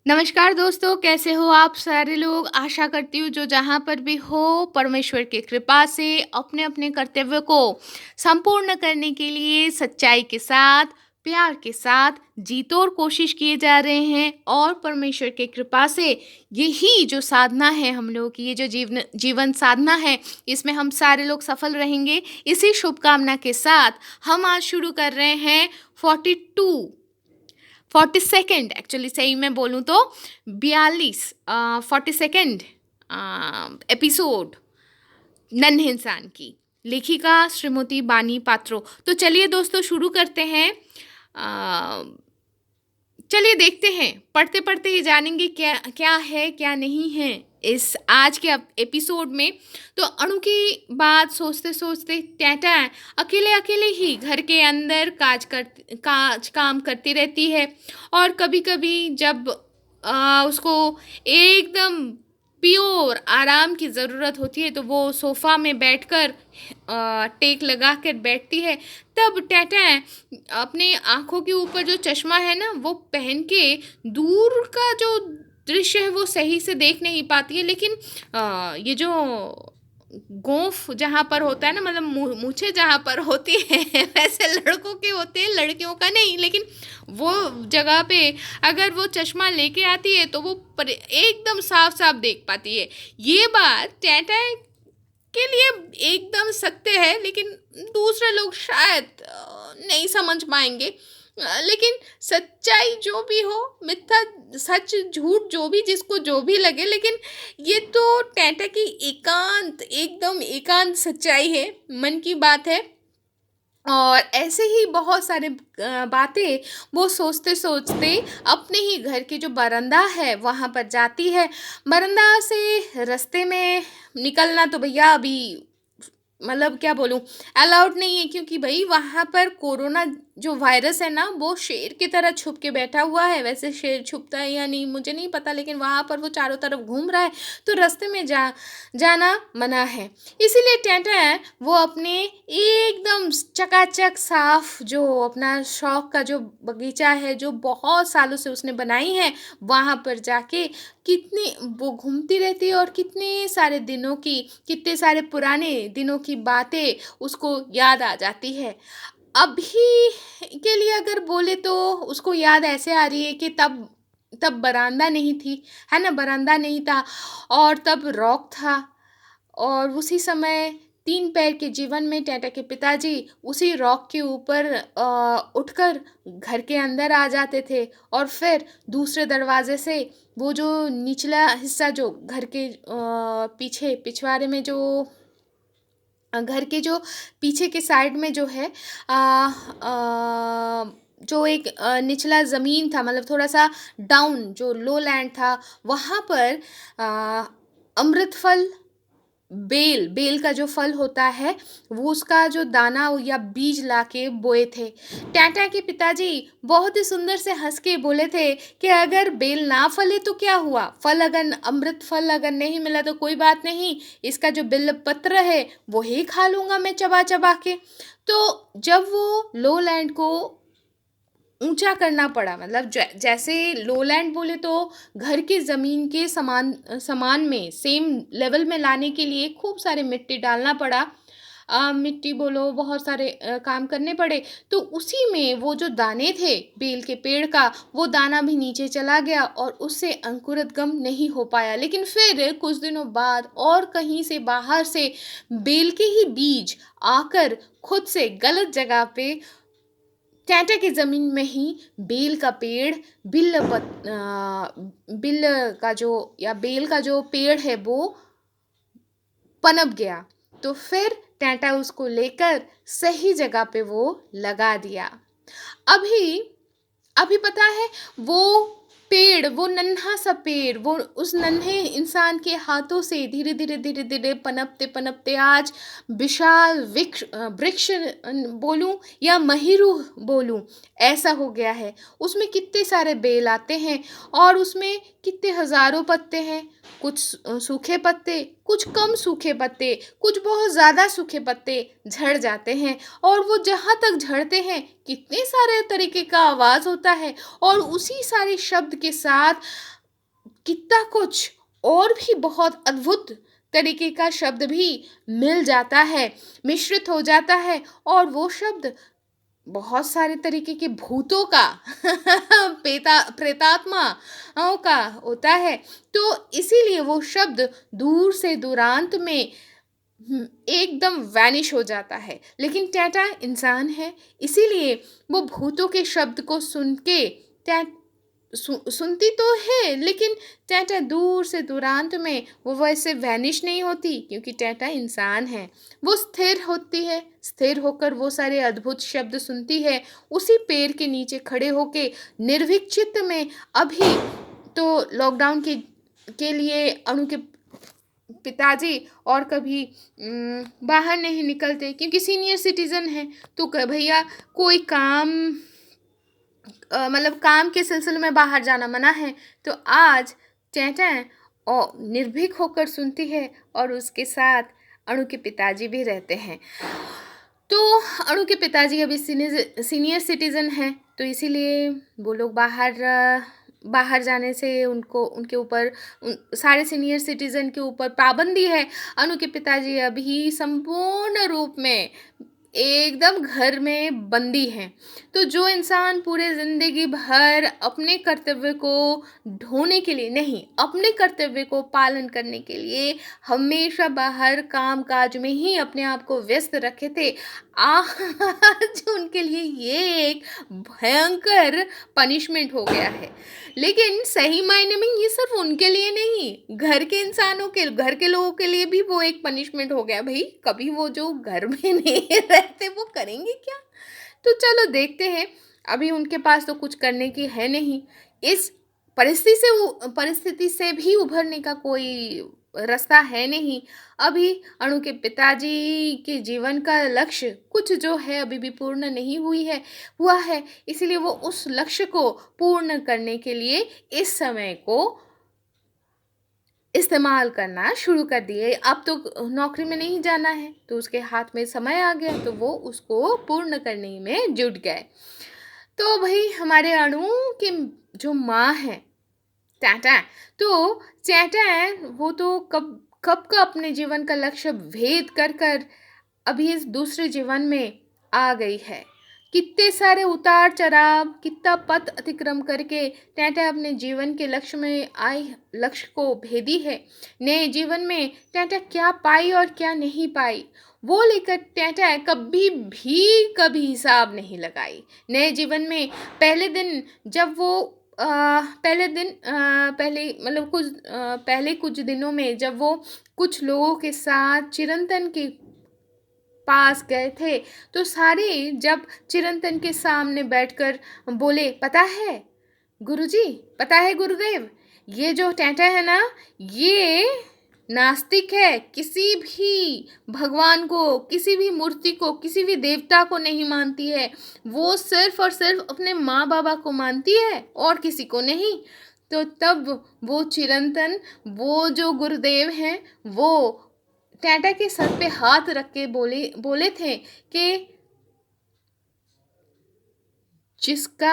नमस्कार दोस्तों, कैसे हो आप सारे लोग? आशा करती हूँ जो जहाँ पर भी हो, परमेश्वर की कृपा से अपने अपने कर्तव्य को संपूर्ण करने के लिए सच्चाई के साथ, प्यार के साथ जी-तोड़ कोशिश किए जा रहे हैं। और परमेश्वर की कृपा से यही जो साधना है हम लोगों की, ये जो जीवन साधना है, इसमें हम सारे लोग सफल रहेंगे। इसी शुभकामना के साथ हम आज शुरू कर रहे हैं 42 42nd, एक्चुअली सही में बोलूँ तो 42 एपिसोड नन्हे इंसान की, लेखिका श्रीमती बानी पात्रो। तो चलिए दोस्तों शुरू करते हैं। अ, चलिए देखते हैं, पढ़ते पढ़ते ही जानेंगे क्या क्या है क्या नहीं है इस आज के एपिसोड में। तो अणु की बात सोचते सोचते टैटा अकेले अकेले ही घर के अंदर काज काम करती रहती है। और कभी कभी जब उसको एकदम प्योर आराम की ज़रूरत होती है तो वो सोफ़ा में बैठकर टेक लगा कर बैठती है। तब टैटा अपने आँखों के ऊपर जो चश्मा है ना, वो पहन के दूर का जो दृश्य है वो सही से देख नहीं पाती है। लेकिन ये जो गोंफ जहाँ पर होता है ना, मतलब मूछें जहाँ पर होती हैं वैसे लड़कों के होते हैं, लड़कियों का नहीं। लेकिन वो जगह पे अगर वो चश्मा लेके आती है तो वो एकदम साफ साफ देख पाती है। ये बात टैटा के लिए एकदम सत्य है, लेकिन दूसरे लोग शायद नहीं समझ पाएंगे। लेकिन सच्चाई जो भी हो, मिथ्या सच झूठ जो भी, जिसको जो भी लगे, लेकिन ये तो टैटा की एकांत एकदम एकांत सच्चाई है, मन की बात है। और ऐसे ही बहुत सारे बातें वो सोचते सोचते अपने ही घर की जो बरामदा है वहाँ पर जाती है। बरामदा से रास्ते में निकलना तो भैया अभी, मतलब क्या बोलूँ, अलाउड नहीं है, क्योंकि भाई वहाँ पर कोरोना जो वायरस है ना, वो शेर की तरह छुप के बैठा हुआ है। वैसे शेर छुपता है या नहीं मुझे नहीं पता, लेकिन वहाँ पर वो चारों तरफ घूम रहा है, तो रास्ते में जाना मना है। इसीलिए टैटा है वो अपने एकदम चकाचक साफ जो अपना शौक का जो बगीचा है, जो बहुत सालों से उसने बनाई है, वहाँ पर जाके कितनी वो घूमती रहती है और कितने सारे दिनों की, कितने सारे पुराने दिनों की बातें उसको याद आ जाती है। अभी के लिए अगर बोले तो उसको याद ऐसे आ रही है कि तब तब बरामदा नहीं थी, है ना? बरामदा नहीं था और तब रॉक था। और उसी समय 3 पैर के जीवन में टैटा के पिताजी उसी रॉक के ऊपर उठकर घर के अंदर आ जाते थे। और फिर दूसरे दरवाज़े से वो जो निचला हिस्सा जो घर के पीछे पिछवाड़े में जो घर के जो पीछे के साइड में जो है जो एक निचला ज़मीन था, मतलब थोड़ा-सा डाउन जो लो लैंड था, वहाँ पर अमृत फल, बेल का जो फल होता है, वो उसका जो दाना या बीज लाके बोए थे। टैटा के पिताजी बहुत ही सुंदर से हँस के बोले थे कि अगर बेल ना फले तो क्या हुआ? फल अगर अमृत फल अगर नहीं मिला तो कोई बात नहीं, इसका जो बिल्व पत्र है, वो ही खा लूँगा मैं चबा-चबा के। तो जब वो लोलैंड को ऊँचा करना पड़ा, मतलब जैसे लोलैंड बोले तो घर की ज़मीन के समान समान में सेम लेवल में लाने के लिए खूब सारे मिट्टी डालना पड़ा। मिट्टी बोलो, बहुत सारे काम करने पड़े। तो उसी में वो जो दाने थे बेल के पेड़ का, वो दाना भी नीचे चला गया और उससे अंकुरोद्गम नहीं हो पाया। लेकिन फिर कुछ दिनों बाद और कहीं से बाहर से बेल के ही बीज आकर खुद से गलत जगह पे टैटा की ज़मीन में ही बेल का पेड़, बिल का जो या बेल का जो पेड़ है वो पनप गया। तो फिर टैटा उसको लेकर सही जगह पे वो लगा दिया। अभी अभी पता है वो पेड़, वो नन्हा सा पेड़, वो उस नन्हे इंसान के हाथों से धीरे धीरे धीरे धीरे पनपते पनपते आज विशाल वृक्ष बोलूं या महीरू बोलूं, ऐसा हो गया है। उसमें कितने सारे बेल आते हैं और उसमें कितने हजारों पत्ते हैं। कुछ सूखे पत्ते, कुछ कम सूखे पत्ते, कुछ बहुत ज़्यादा सूखे पत्ते झड़ जाते हैं। और वो जहाँ तक झड़ते हैं कितने सारे तरीके का आवाज़ होता है। और उसी सारे शब्द के साथ कितना कुछ और भी बहुत अद्भुत तरीके का शब्द भी मिल जाता है, मिश्रित हो जाता है, और वो शब्द बहुत सारे तरीके के भूतों का प्रेतात्माओं का होता है। तो इसीलिए वो शब्द दूर से दूरांत में एकदम वैनिश हो जाता है। लेकिन टैटा इंसान है, इसीलिए वो भूतों के शब्द को सुन के टै सुनती तो है, लेकिन टैटा दूर से दूरांत में वो वैसे वैनिश नहीं होती, क्योंकि टैटा इंसान है। वो स्थिर होती है, स्थिर होकर वो सारे अद्भुत शब्द सुनती है, उसी पेड़ के नीचे खड़े होके निर्भीक चित्त में। अभी तो लॉकडाउन के लिए अणु के पिताजी और कभी बाहर नहीं निकलते, क्योंकि सीनियर सिटीजन है। तो भैया कोई काम, मतलब काम के सिलसिले में बाहर जाना मना है। तो आज चैंचैं और निर्भीक होकर सुनती है, और उसके साथ अणु के पिताजी भी रहते हैं। तो अणु के पिताजी अभी सीनियर सिटीजन हैं, तो इसीलिए वो लोग बाहर जाने से उनको उनके ऊपर सारे सीनियर सिटीजन के ऊपर पाबंदी है। अनु के पिताजी अभी संपूर्ण रूप में एकदम घर में बंदी हैं। तो जो इंसान पूरे ज़िंदगी भर अपने कर्तव्य को ढोने के लिए नहीं, अपने कर्तव्य को पालन करने के लिए हमेशा बाहर काम काज में ही अपने आप को व्यस्त रखे थे, आज उनके लिए ये एक भयंकर पनिशमेंट हो गया है। लेकिन सही मायने में ये सिर्फ उनके लिए नहीं, घर के लोगों के लिए भी वो एक पनिशमेंट हो गया। भाई कभी वो जो घर में नहीं रहते वो करेंगे क्या? तो चलो देखते हैं। अभी उनके पास तो कुछ करने की है नहीं। इस परिस्थिति से भी उभरने का कोई रास्ता है नहीं। अभी अणु के पिताजी के जीवन का लक्ष्य कुछ जो है अभी भी पूर्ण नहीं हुआ है, इसलिए वो उस लक्ष्य को पूर्ण करने के लिए इस समय को इस्तेमाल करना शुरू कर दिए। अब तो नौकरी में नहीं जाना है, तो उसके हाथ में समय आ गया, तो वो उसको पूर्ण करने में जुट गए। तो भाई हमारे अणु की जो माँ है टैटा, तो टैटा वो तो कब का अपने जीवन का लक्ष्य भेद कर अभी इस दूसरे जीवन में आ गई है। कितने सारे उतार चढ़ाव, कितना पथ अतिक्रम करके टैटा अपने जीवन के लक्ष्य को भेदी है। नए जीवन में टैटा क्या पाई और क्या नहीं पाई, वो लेकर टैटा कभी हिसाब नहीं लगाई। नए जीवन में पहले दिन जब वो पहले कुछ दिनों में जब वो कुछ लोगों के साथ चिरंतन के पास गए थे, तो सारे जब चिरंतन के सामने बैठकर बोले, पता है गुरुजी, पता है गुरुदेव, ये जो टैटा है ना, ये नास्तिक है, किसी भी भगवान को, किसी भी मूर्ति को, किसी भी देवता को नहीं मानती है। वो सिर्फ और सिर्फ अपने माँ बाबा को मानती है और किसी को नहीं। तो तब वो चिरंतन, वो जो गुरुदेव हैं, वो टैटा के सर पे हाथ रख के बोले थे कि जिसकी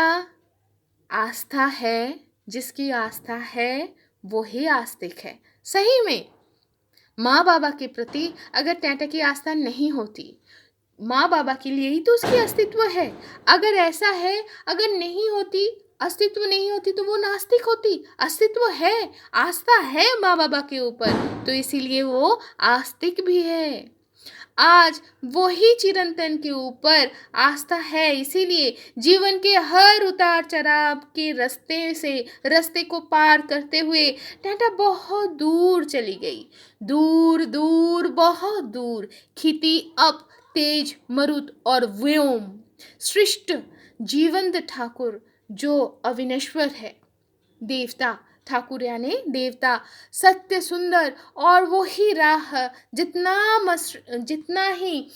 आस्था है वो ही आस्तिक है। सही में माँ बाबा के प्रति अगर टैटा की आस्था नहीं होती, माँ बाबा के लिए ही तो उसकी अस्तित्व है। अगर ऐसा है, अगर नहीं होती, अस्तित्व नहीं होती, तो वो नास्तिक होती। अस्तित्व है, आस्था है माँ बाबा के ऊपर, तो इसीलिए वो आस्तिक भी है। आज वही चिरंतन के ऊपर आस्था है, इसीलिए जीवन के हर उतार चढ़ाव के रास्ते को पार करते हुए टैटा बहुत दूर चली गई। दूर दूर, बहुत दूर। क्षिति, अप, तेज, मरुत और व्योम, सृष्ट जीवंत ठाकुर जो अविनश्वर है, देवता ठाकुर यानी देवता, सत्य, सुंदर, और वो ही राह जितना ही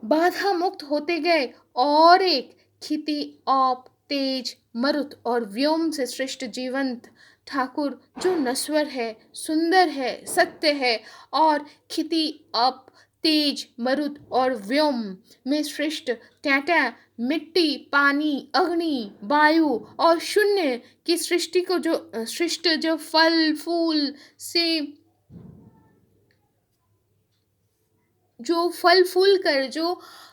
बाधा मुक्त होते गए, और एक क्षिति, औप, तेज, मरुत और व्योम से सृष्ट जीवंत ठाकुर जो नश्वर है, सुंदर है, सत्य है, और क्षिति, अप, तेज, मरुत और व्योम में सृष्ट टैटा मिट्टी, पानी, अग्नि, वायु और शून्य की सृष्टि को जो फल फूल से जो फल फूल कर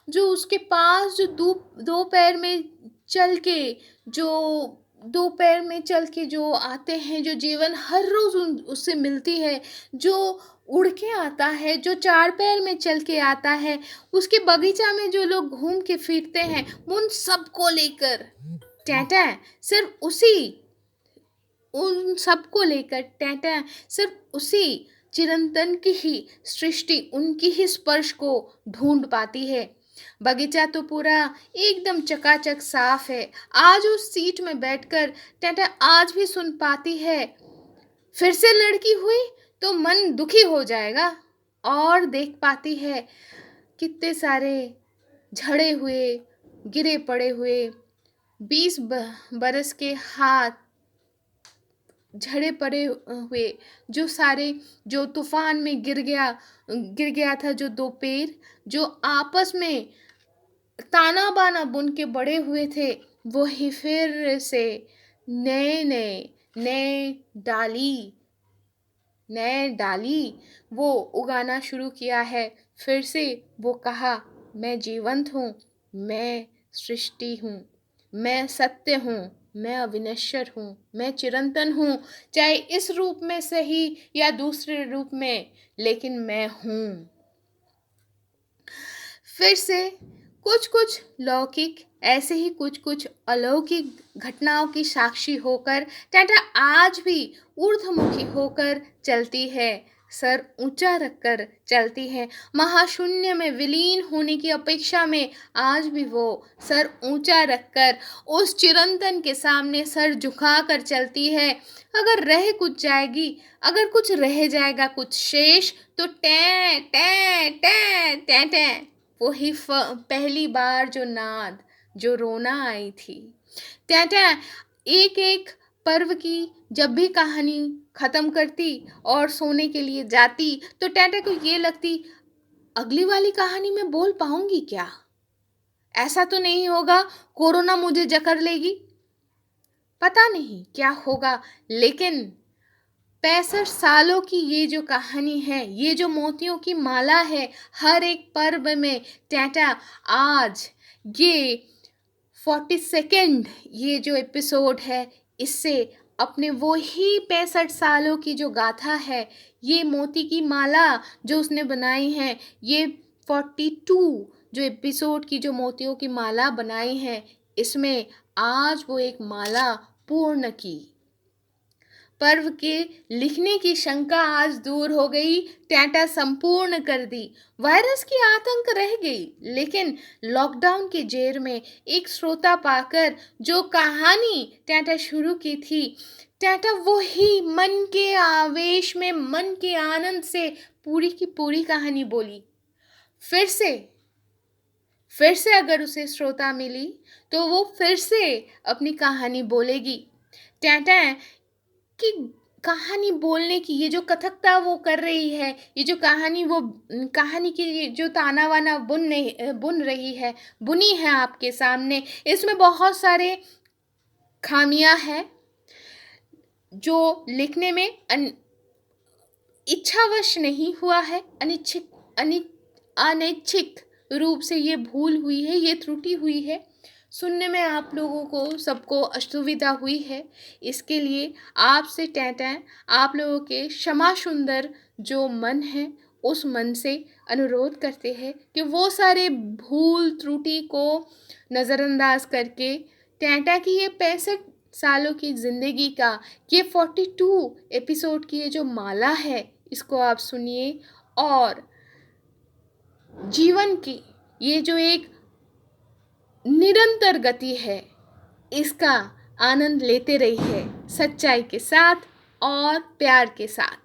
जो उसके पास जो दो पैर में चल के जो दो पैर में चल के जो आते हैं, जो जीवन हर रोज उससे मिलती है, जो उड़ के आता है, जो चार पैर में चल के आता है, उसके बगीचा में जो लोग घूम के फिरते हैं, उन सबको लेकर टैटा सिर्फ उन सबको लेकर टैटा सिर्फ उसी चिरंतन की ही सृष्टि, उनकी ही स्पर्श को ढूंढ पाती है। बगीचा तो पूरा एकदम चकाचक साफ है। आज उस सीट में बैठकर टैटा आज भी सुन पाती है। फिर से लड़की हुई तो मन दुखी हो जाएगा। और देख पाती है कितने सारे झड़े हुए, गिरे पड़े हुए 20 बरस के हाथ, झड़े पड़े हुए जो तूफान में गिर गया था, जो दो पैर जो आपस में ताना बाना बुन के बड़े हुए थे, वो ही फिर से नए नए नए डाली नए डाली वो उगाना शुरू किया है। फिर से वो कहा, मैं जीवंत हूँ, मैं सृष्टि हूँ, मैं सत्य हूँ, मैं अविनश्वर हूँ, मैं चिरंतन हूँ, चाहे इस रूप में सही या दूसरे रूप में, लेकिन मैं हूँ। फिर से कुछ कुछ लौकिक, ऐसे ही कुछ कुछ अलौकिक घटनाओं की साक्षी होकर टाटा आज भी ऊर्ध्वमुखी होकर चलती है, सर ऊंचा रखकर चलती है। महाशून्य में विलीन होने की अपेक्षा में आज भी वो सर ऊंचा रखकर उस चिरंतन के सामने सर झुकाकर चलती है। अगर कुछ रह जाएगा, कुछ शेष, तो टे टे टे टे टे वही पहली बार जो नाद, जो रोना आई थी। टाटा एक एक पर्व की जब भी कहानी खत्म करती और सोने के लिए जाती, तो टाटा को ये लगती, अगली वाली कहानी में बोल पाऊंगी क्या? ऐसा तो नहीं होगा कोरोना मुझे जकड़ लेगी? पता नहीं क्या होगा, लेकिन 65 सालों की ये जो कहानी है, ये जो मोतियों की माला है, हर एक पर्व में टाटा आज ये 42nd ये जो एपिसोड है, इससे अपने वो ही 65 सालों की जो गाथा है, ये मोती की माला जो उसने बनाई है, ये 42 जो एपिसोड की जो मोतियों की माला बनाई है, इसमें आज वो एक माला पूर्ण की। पर्व के लिखने की शंका आज दूर हो गई, टाटा संपूर्ण कर दी। वायरस की आतंक रह गई, लेकिन लॉकडाउन के जेर में एक श्रोता पाकर जो कहानी टाटा शुरू की थी, टाटा वो ही मन के आवेश में, मन के आनंद से पूरी की पूरी कहानी बोली। फिर से अगर उसे श्रोता मिली तो वो फिर से अपनी कहानी बोलेगी। टाटा कि कहानी बोलने की ये जो कथकता वो कर रही है, ये जो कहानी की जो ताना वाना बुनी है आपके सामने, इसमें बहुत सारे खामियां हैं जो लिखने में इच्छावश नहीं हुआ है, अनैच्छिक रूप से ये भूल हुई है, ये त्रुटि हुई है, सुनने में आप लोगों को सबको असुविधा हुई है। इसके लिए आपसे टाटा आप लोगों के क्षमा सुंदर जो मन है, उस मन से अनुरोध करते हैं कि वो सारे भूल त्रुटि को नज़रअंदाज करके टाटा की ये 65 सालों की ज़िंदगी का ये 42 एपिसोड की ये जो माला है, इसको आप सुनिए और जीवन की ये जो एक निरंतर गति है, इसका आनंद लेते रहिए सच्चाई के साथ और प्यार के साथ।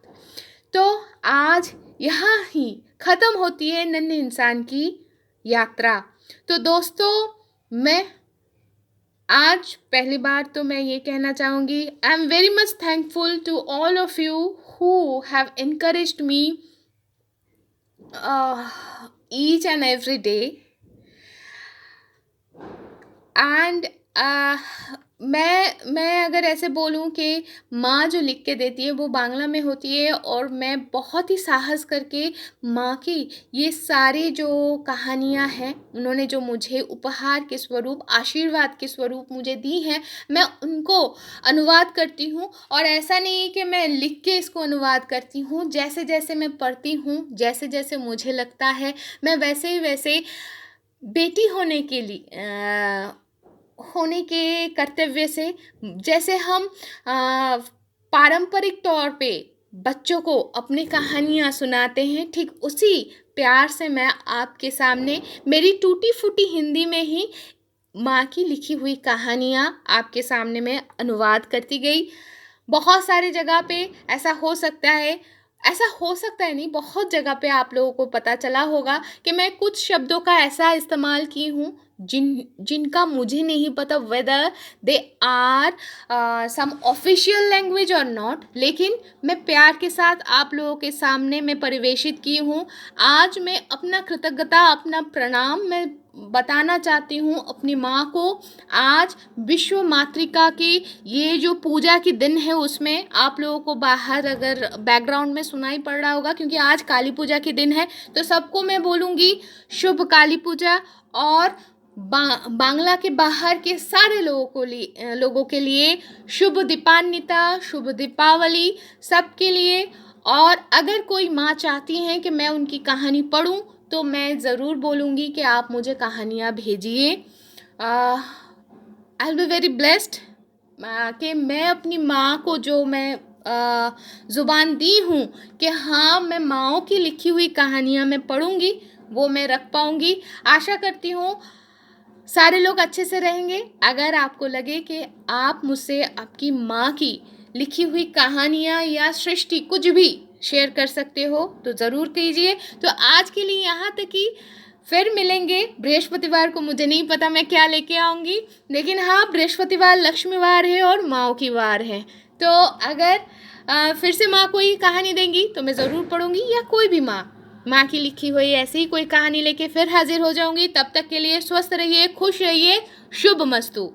तो आज यहाँ ही ख़त्म होती है नन्हे इंसान की यात्रा। तो दोस्तों, मैं आज पहली बार तो मैं ये कहना चाहूँगी, I am very much thankful to all of you who have encouraged me each and every day. And मैं अगर ऐसे बोलूँ कि माँ जो लिख के देती है वो बांग्ला में होती है, और मैं बहुत ही साहस करके माँ की ये सारी जो कहानियाँ हैं, उन्होंने जो मुझे उपहार के स्वरूप, आशीर्वाद के स्वरूप मुझे दी हैं, मैं उनको अनुवाद करती हूँ। और ऐसा नहीं है कि मैं लिख के इसको अनुवाद करती हूँ, जैसे जैसे मैं पढ़ती हूँ, जैसे जैसे मुझे लगता है, मैं वैसे ही वैसे बेटी होने के कर्तव्य से, जैसे हम पारंपरिक तौर पे बच्चों को अपनी कहानियाँ सुनाते हैं, ठीक उसी प्यार से मैं आपके सामने मेरी टूटी फूटी हिंदी में ही माँ की लिखी हुई कहानियाँ आपके सामने मैं अनुवाद करती गई। बहुत सारी जगह पे ऐसा हो सकता है, ऐसा हो सकता है नहीं, बहुत जगह पे आप लोगों को पता चला होगा कि मैं कुछ शब्दों का ऐसा इस्तेमाल की हूँ जिनका मुझे नहीं पता whether they are some official language और नॉट, लेकिन मैं प्यार के साथ आप लोगों के सामने मैं परिवेशित की हूँ। आज मैं अपना कृतज्ञता, अपना प्रणाम मैं बताना चाहती हूँ अपनी माँ को। आज विश्व मातृका की ये जो पूजा की दिन है, उसमें आप लोगों को बाहर अगर बैकग्राउंड में सुनाई पड़ रहा होगा, क्योंकि आज काली पूजा की दिन है, तो सबको मैं बोलूँगी शुभ काली पूजा। और बांग्ला के बाहर के सारे लोगों के लिए शुभ दीपान्विता, शुभ दीपावली सबके लिए। और अगर कोई माँ चाहती हैं कि मैं उनकी कहानी पढ़ूं, तो मैं ज़रूर बोलूँगी कि आप मुझे कहानियाँ भेजिए। I will be very blessed कि मैं अपनी माँ को जो मैं ज़ुबान दी हूँ कि हाँ, मैं माँओं की लिखी हुई कहानियाँ मैं पढ़ूँगी, वो मैं रख पाऊँगी। आशा करती हूँ सारे लोग अच्छे से रहेंगे। अगर आपको लगे कि आप मुझसे आपकी माँ की लिखी हुई कहानियाँ या सृष्टि कुछ भी शेयर कर सकते हो, तो ज़रूर कीजिए। तो आज के लिए यहाँ तक ही, फिर मिलेंगे बृहस्पतिवार को। मुझे नहीं पता मैं क्या लेके आऊँगी, लेकिन हाँ, बृहस्पतिवार लक्ष्मीवार है और माँओं की वार है। तो अगर फिर से माँ कोई कहानी देंगी तो मैं ज़रूर पढ़ूँगी, या कोई भी माँ की लिखी हुई ऐसी ही कोई कहानी लेके फिर हाजिर हो जाऊँगी। तब तक के लिए स्वस्थ रहिए, खुश रहिए, शुभ मस्तु।